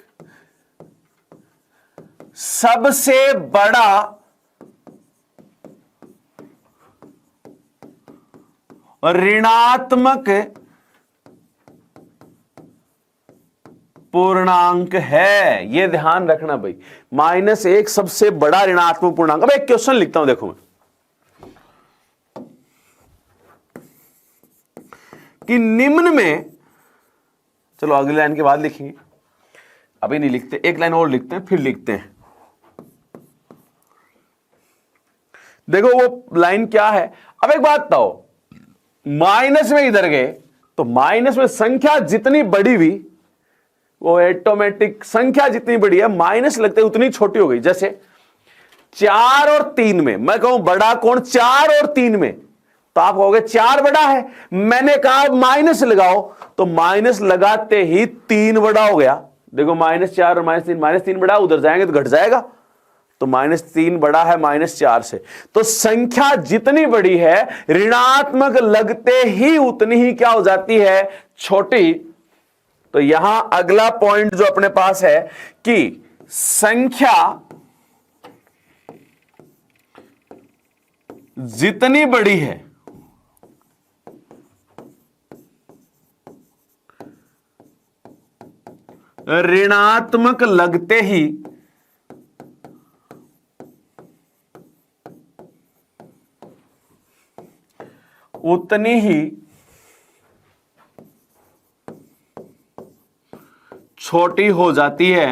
सबसे बड़ा ऋणात्मक पूर्णांक है। यह ध्यान रखना भाई, -1 सबसे बड़ा ऋणात्मक पूर्णांक। अब एक क्वेश्चन लिखता हूं, देखो मैं कि निम्न में, चलो अगली लाइन के बाद लिखेंगे, अभी नहीं लिखते, एक लाइन और लिखते हैं फिर लिखते हैं। देखो वो लाइन क्या है। अब एक बात बताओ, माइनस में इधर गए तो माइनस में संख्या जितनी बड़ी हुई, वो ऑटोमेटिक संख्या जितनी बड़ी है माइनस लगते उतनी छोटी हो गई। जैसे 4 और 3 में मैं कहूं बड़ा कौन, 4 और 3 में, तो आप कहोगे 4 बड़ा है। मैंने कहा माइनस लगाओ, तो माइनस लगाते ही 3 बड़ा हो गया। देखो -4 और -3 बड़ा, उधर जाएंगे तो घट जाएगा, तो -3 बड़ा है -4 से। तो संख्या जितनी बड़ी है ऋणात्मक लगते ही उतनी ही क्या हो जाती है, छोटी। तो यहां अगला पॉइंट जो अपने पास है कि संख्या जितनी बड़ी है ऋणात्मक लगते ही उतनी ही छोटी हो जाती है।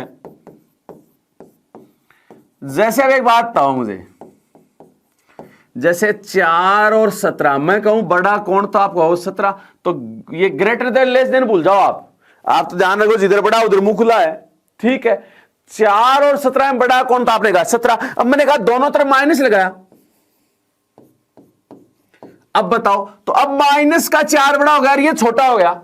जैसे अब एक बात बताओ मुझे, जैसे 4 और 17, मैं कहूं बड़ा कौन, तो आप कहो 17, तो ये ग्रेटर देन लेस देन भूल जाओ आप तो ध्यान रखो, जिधर बड़ा उधर मुंह खुला है, ठीक है। 4 और 17 में बड़ा कौन, तो आपने कहा 17। अब मैंने कहा दोनों तरफ माइनस लगाया, अब बताओ, तो अब माइनस का 4 बड़ा हो गया और ये छोटा हो गया।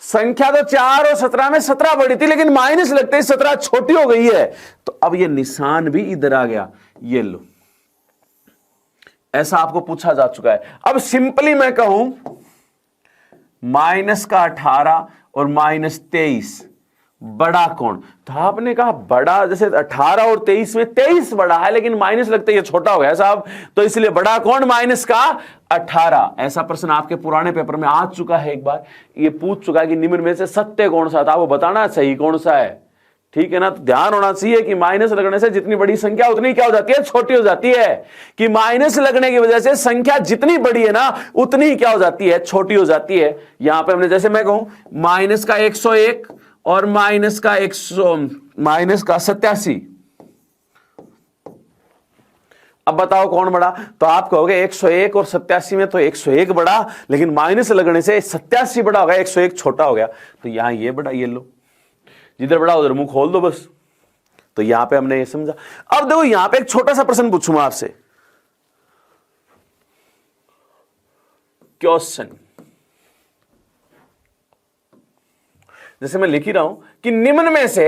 संख्या तो 4 और 17 में 17 बड़ी थी, लेकिन माइनस लगते ही 17 छोटी हो गई है। तो अब ये निशान भी इधर आ गया, ये लो, ऐसा आपको पूछा जा चुका है। अब सिंपली मैं कहूं माइनस का 18 और -23 बड़ा कौन, तो आपने कहा बड़ा, जैसे 18 और 23 में 23 बड़ा है, लेकिन माइनस लगते ये छोटा हो गया साहब, तो इसलिए बड़ा कौन, माइनस का 18। ऐसा प्रश्न आपके पुराने पेपर में आ चुका है, एक बार ये पूछ चुका है कि निम्न में से सत्य कौन सा था, वो बताना सही कौन सा है, ठीक है ना। तो ध्यान होना चाहिए कि माइनस लगने से जितनी बड़ी संख्या उतनी क्या हो जाती है, छोटी हो जाती है, कि माइनस लगने की वजह से संख्या जितनी बड़ी है ना उतनी ही क्या हो जाती है, छोटी हो जाती है। यहां पे हमने, जैसे मैं कहूं माइनस का 101 और माइनस का 87, अब बताओ कौन बड़ा, तो आप कहोगे 101 और 87 में तो 101 बड़ा, लेकिन माइनस लगने से 87 बड़ा हो गया, 101 छोटा हो गया। तो यहां ये बड़ा, ये लो, जिधर बड़ा उधर मुंह खोल दो बस। तो यहां पे हमने ये समझा। अब देखो यहां पे एक छोटा सा प्रश्न पूछूंगा आपसे, क्वेश्चन, जैसे मैं लिख ही रहा हूं कि निम्न में से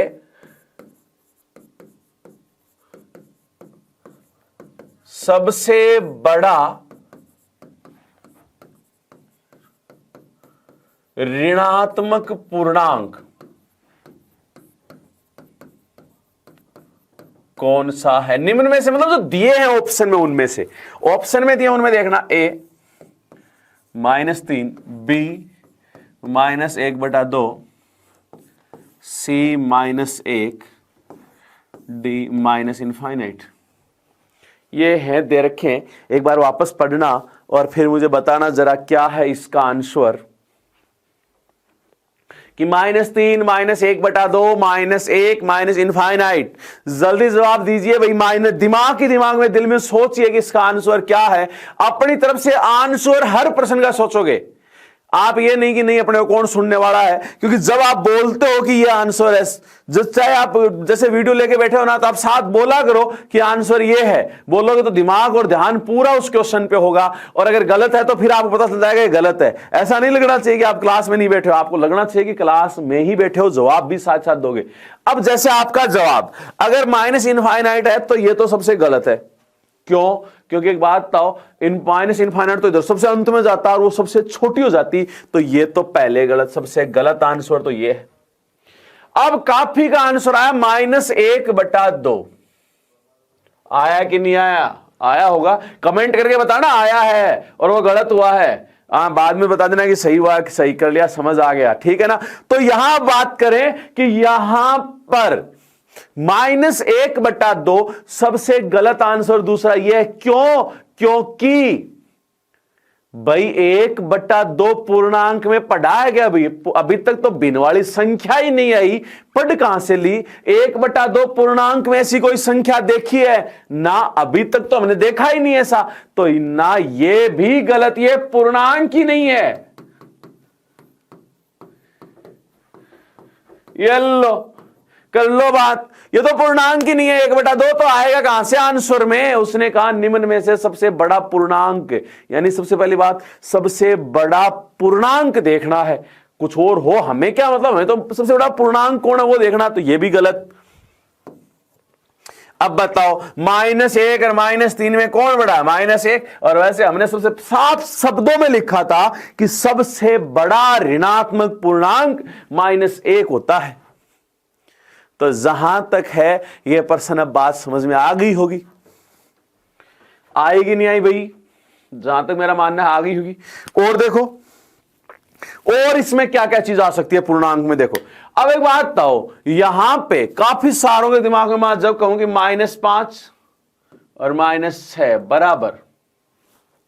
सबसे बड़ा ऋणात्मक पूर्णांक कौन सा है। निम्न में से मतलब जो दिए हैं ऑप्शन में, उनमें से, ऑप्शन में दिए उनमें देखना, A -3, B -1/2, C -1, D -∞। ये है दे रखे, एक बार वापस पढ़ना और फिर मुझे बताना जरा क्या है इसका आंसर, कि -3 -1/2 -1 माइनस इनफाइनाइट। जल्दी जवाब दीजिए भाई, माइनस दिमाग में दिल में सोचिए कि इसका आंसर क्या है। अपनी तरफ से आंसर हर प्रश्न का सोचोगे, आप ये नहीं कि नहीं अपने को कौन सुनने वाला है, क्योंकि जब आप बोलते हो कि ये आंसर है, चाहे आप जैसे वीडियो लेके बैठे हो ना, तो आप साथ बोला करो कि आंसर ये है। बोलोगे तो दिमाग और ध्यान पूरा उस क्वेश्चन पे होगा, और अगर गलत है तो फिर आपको पता चल जाएगा ये गलत है। ऐसा नहीं लगना चाहिए कि आप क्लास में नहीं बैठे हो, आपको लगना चाहिए कि क्लास में ही बैठे हो, जवाब भी साथ साथ दोगे। अब जैसे आपका जवाब अगर माइनस इनफाइनाइट है तो ये तो सबसे गलत है। क्यों? क्योंकि एक बात बताओ, माइनस इनफाइनाइट तो इधर सबसे अंत में जाता और वो सबसे छोटी हो जाती, तो ये तो पहले गलत, सबसे गलत आंसर तो ये है। अब काफी का आंसर आया -1/2। आया कि नहीं आया? आया होगा, कमेंट करके बताना आया है और वो गलत हुआ है। बाद में बता देना कि सही हुआ, कि सही कर लिया, समझ आ गया, ठीक है ना। तो यहां बात करें कि यहां पर -1/2 सबसे गलत आंसर दूसरा यह है। क्यों? क्योंकि भाई 1/2 पूर्णांक में पढ़ा है क्या? अभी तक तो भिन्न वाली संख्या ही नहीं आई, पढ़ कहां से ली? 1/2 पूर्णांक में ऐसी कोई संख्या देखी है ना? अभी तक तो हमने देखा ही नहीं ऐसा, तो ना ये भी गलत, ये पूर्णांक ही नहीं है। ये लो, कर लो बात, ये तो पूर्णांक ही नहीं है। 1/2 तो आएगा कहां से आंसर में? उसने कहा निम्न में से सबसे बड़ा पूर्णांक, यानी सबसे पहली बात सबसे बड़ा पूर्णांक देखना है। कुछ और हो हमें क्या मतलब, है तो सबसे बड़ा पूर्णांक कौन है वो देखना, तो ये भी गलत। अब बताओ -1 और -3 में कौन बड़ा है? -1। और वैसे हमने सबसे साफ शब्दों में लिखा था कि सबसे बड़ा ऋणात्मक पूर्णांक -1 होता है। तो जहां तक है यह प्रश्न, अब बात समझ में आ गई होगी। आएगी नहीं आई भाई? जहां तक मेरा मानना है आ गई होगी। और देखो, और इसमें क्या क्या चीज आ सकती है पूर्णांक में, देखो। अब एक बात बताओ, यहां पे काफी सारों के दिमाग में मैं जब कहूं कि -5 और -6 बराबर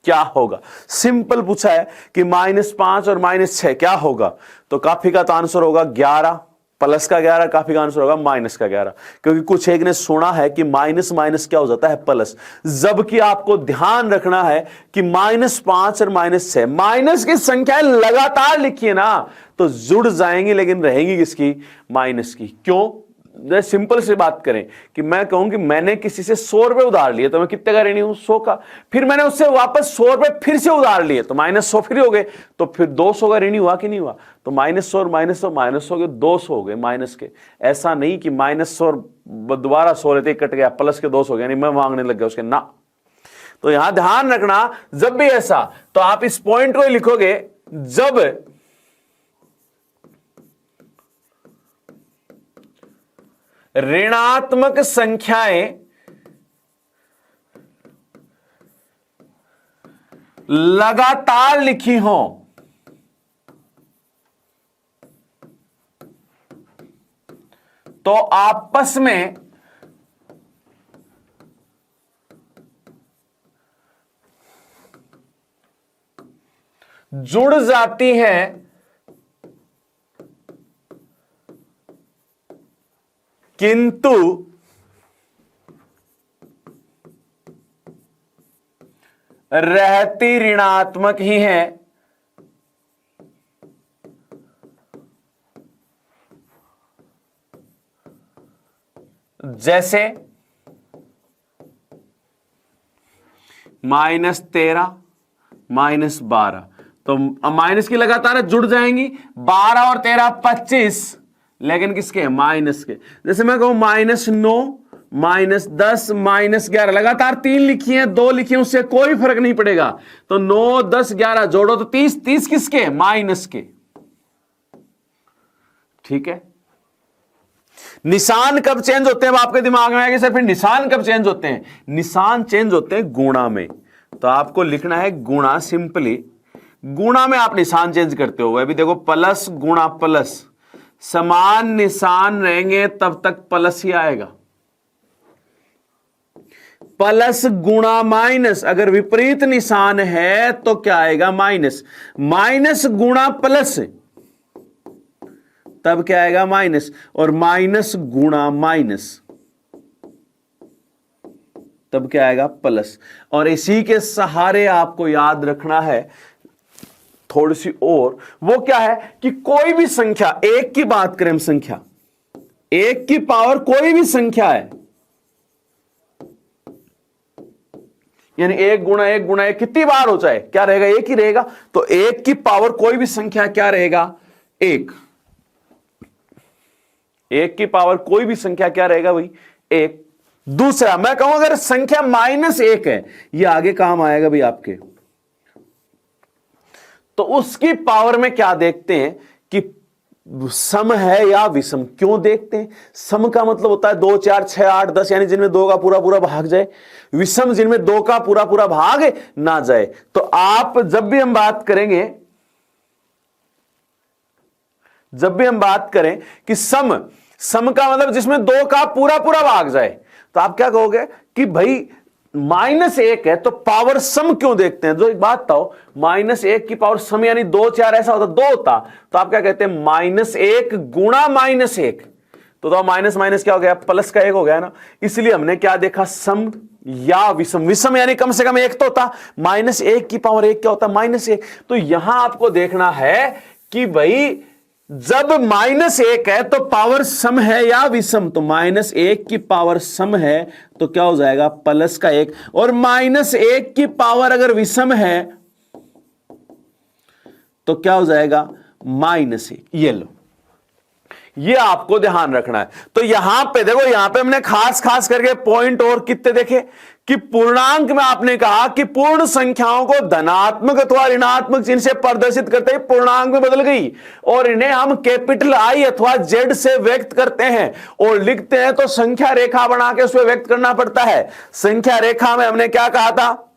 क्या होगा, सिंपल पूछा है कि -5 और -6 क्या होगा, तो काफी का तो आंसर होगा 11, प्लस का 11, काफी का आंसर होगा माइनस का 11। क्योंकि कुछ एक ने सुना है कि माइनस माइनस क्या हो जाता है? प्लस। जबकि आपको ध्यान रखना है कि -5 और -6 माइनस की संख्याएं लगातार लिखिए ना, तो जुड़ जाएंगी, लेकिन रहेंगी किसकी? माइनस की। क्यों? सिंपल सी बात करें कि मैं कहूं कि मैंने किसी से 100 रुपए उधार लिए, तो मैं कितने का ऋणी हूं? 100 का। फिर मैंने उससे वापस 100 रुपए फिर से उधार लिए, तो -100 फिर हो गए, तो फिर 200 का ऋणी हुआ कि नहीं हुआ? तो -100 और -100 के 200 हो गए माइनस के। ऐसा नहीं कि -100 दोबारा 100 लेते कट गया, प्लस के 200 हो गया, नहीं मैं मांगने लग गया उसके ना। तो यहां ध्यान रखना, जब भी ऐसा, तो आप इस पॉइंट को ही लिखोगे, जब ऋणात्मक संख्याएं लगातार लिखी हों, तो आपस में जुड़ जाती हैं, किंतु रहती ऋणात्मक ही है। जैसे -13 -12, तो माइनस की लगातार जुड़ जाएंगी, 12 और 13 25, लेकिन किसके? माइनस के। जैसे मैं कहूं -9 -10 -11, लगातार 3 लिखी हैं, 2 लिखी हैं, उससे कोई फर्क नहीं पड़ेगा। तो 9 10 11 जोड़ो तो 30, 30 किसके? माइनस के। ठीक है। निशान कब चेंज होते हैं? आपके दिमाग में आएगा सर फिर निशान कब चेंज होते हैं? निशान चेंज होते हैं गुणा में। तो आपको लिखना है गुणा, सिंपली गुणा में आप निशान चेंज करते हो। अभी देखो, प्लस गुणा प्लस, समान निशान रहेंगे तब तक प्लस ही आएगा। प्लस गुणा माइनस, अगर विपरीत निशान है तो क्या आएगा? माइनस। माइनस गुणा प्लस, तब क्या आएगा माइनस, और माइनस गुणा माइनस तब क्या आएगा प्लस। और इसी के सहारे आपको याद रखना है थोड़ी सी और, वो क्या है कि कोई भी संख्या, एक की बात करें हम, संख्या एक की पावर कोई भी संख्या है, यानी एक गुणा एक कितनी बार हो जाए क्या रहेगा, एक ही रहेगा। तो एक की पावर कोई भी संख्या क्या रहेगा, एक। एक की पावर कोई भी संख्या क्या रहेगा भाई, एक। दूसरा मैं कहूं अगर संख्या -1 है, ये आगे काम आएगा भाई आपके, तो उसकी पावर में क्या देखते हैं कि सम है या विषम। क्यों देखते हैं, सम का मतलब होता है 2 4 6 8 10, यानी जिनमें 2 का पूरा पूरा भाग जाए, विषम जिनमें 2 का पूरा पूरा भाग ना जाए। तो आप जब भी हम बात करेंगे, जब भी हम बात करें कि सम, सम का मतलब जिसमें 2 का पूरा पूरा भाग जाए, तो आप क्या कहोगे कि भाई -1 है तो पावर सम क्यों देखते हैं। जो एक बात था, -1 की पावर सम यानी 2 4 ऐसा होता, 2 होता, तो आप क्या कहते हैं -1 गुणा -1, तो माइनस माइनस क्या हो गया, प्लस का 1 हो गया ना। इसलिए हमने क्या देखा, सम या विषम। विषम यानी कम से कम 1 तो होता, -1 की पावर 1 क्या होता, -1। तो यहां आपको देखना है कि भाई जब -1 है तो पावर सम है या विषम। तो -1 की पावर सम है तो क्या हो जाएगा, प्लस का 1, और -1 की पावर अगर विषम है तो क्या हो जाएगा, -1। ये लो, ये आपको ध्यान रखना है। तो यहां पे देखो, यहां पे हमने खास खास करके पॉइंट और कितने देखे कि पूर्णांक में आपने कहा कि पूर्ण संख्याओं को धनात्मक अथवा ऋणात्मक चिन्ह से प्रदर्शित करते ही पूर्णांक में बदल गई, और इन्हें हम कैपिटल आई अथवा जेड से व्यक्त करते हैं और लिखते हैं, तो संख्या रेखा बना के उसमें व्यक्त करना पड़ता है। संख्या रेखा में हमने क्या कहा था,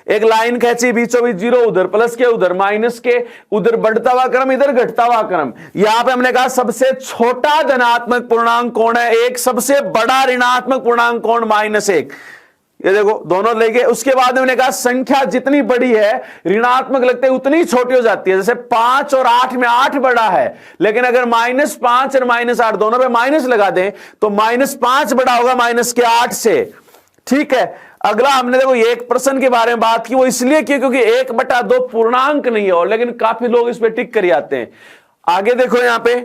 एक लाइन खींची, बीचों बीच 0, उधर प्लस के, उधर माइनस के, उधर बढ़ता हुआ क्रम, इधर घटता हुआ क्रम। यहां पे हमने कहा सबसे छोटा धनात्मक पूर्णांक कौन है, 1, सबसे बड़ा ऋणात्मक पूर्णांक कौन, -1। ये देखो दोनों लेके, उसके बाद हमने कहा संख्या जितनी बड़ी है ऋणात्मक लगते हैं उतनी छोटी हो जाती है। जैसे 5 और 8 में 8 बड़ा है, लेकिन अगर -5 और -8 दोनों पे माइनस लगा दें तो -5 बड़ा होगा -8 से। ठीक है, अगला हमने देखो ये एक प्रश्न के बारे में बात की, वो इसलिए की क्योंकि 1/2 पूर्णांक नहीं है, और लेकिन काफी लोग इस पे टिक कर जाते हैं। आगे देखो यहां पे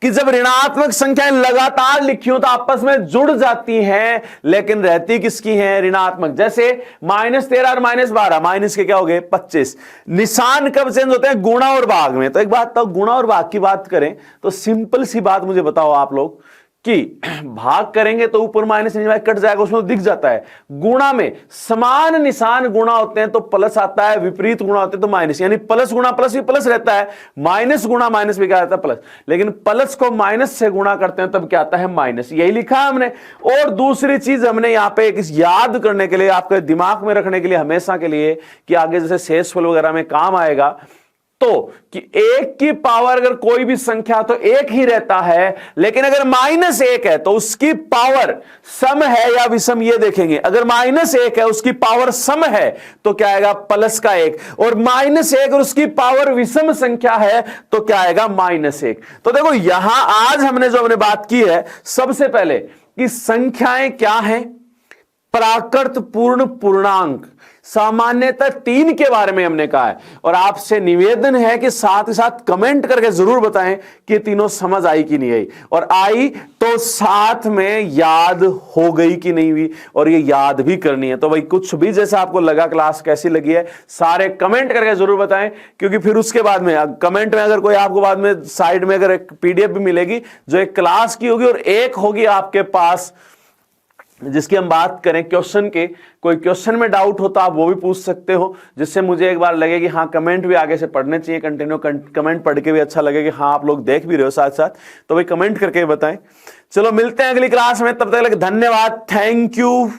कि जब ऋणात्मक संख्याएं लगातार लिखी हो तो आपस में जुड़ जाती हैं, लेकिन रहती किसकी हैं, ऋणात्मक। जैसे -13 और -12, माइनस के क्या हो गए 25। निशान कब चेंज होते हैं, गुणा और भाग में। तो एक बात तो गुणा और भाग की बात करें तो सिंपल सी बात मुझे बताओ आप लोग कि भाग करेंगे तो ऊपर माइनस नीचे कट जाएगा, उसमें दिख जाता है। गुणा में समान निशान गुणा होते हैं तो प्लस आता है, विपरीत गुणा होते हैं तो माइनस, यानी प्लस गुणा प्लस भी प्लस रहता है, माइनस गुणा माइनस भी क्या रहता है, प्लस। लेकिन प्लस को माइनस से गुणा करते हैं तब क्या आता है, माइनस। यही लिखा है हमने। और दूसरी चीज हमने यहां पे याद करने के लिए, आपके दिमाग में रखने के लिए, हमेशा के लिए, कि आगे जैसे शेषफल वगैरह में काम आएगा, तो कि 1 की पावर अगर कोई भी संख्या तो 1 ही रहता है, लेकिन अगर -1 है तो उसकी पावर सम है या विषम, ये देखेंगे। अगर -1 है उसकी पावर सम है तो क्या आएगा, प्लस का 1, और -1 और उसकी पावर विषम संख्या है तो क्या आएगा, -1। तो देखो यहां आज हमने बात की है सबसे पहले कि संख्याएं क्या हैं, प्राकृत पूर्ण पूर्णांक, सामान्यतः 3 के बारे में हमने कहा है। और आपसे निवेदन है कि साथ ही साथ कमेंट करके जरूर बताएं कि तीनों समझ आई कि नहीं आई, और आई तो साथ में याद हो गई कि नहीं हुई, और ये याद भी करनी है। तो भाई कुछ भी जैसा आपको लगा, क्लास कैसी लगी है, सारे कमेंट करके जरूर बताएं, क्योंकि फिर उसके बाद में कमेंट में अगर कोई आपको बाद में साइड में अगर एक PDF भी मिलेगी जो एक क्लास की होगी, और एक होगी आपके पास जिसकी हम बात करें क्वेश्चन के। कोई क्वेश्चन में डाउट हो तो आप वो भी पूछ सकते हो, जिससे मुझे एक बार लगे कि हाँ कमेंट भी आगे से पढ़ने चाहिए, कंटिन्यू कमेंट पढ़ के भी अच्छा लगे कि हाँ आप लोग देख भी रहे हो साथ साथ, तो भाई कमेंट करके बताएं। चलो मिलते हैं अगली क्लास में, तब तक धन्यवाद, थैंक यू।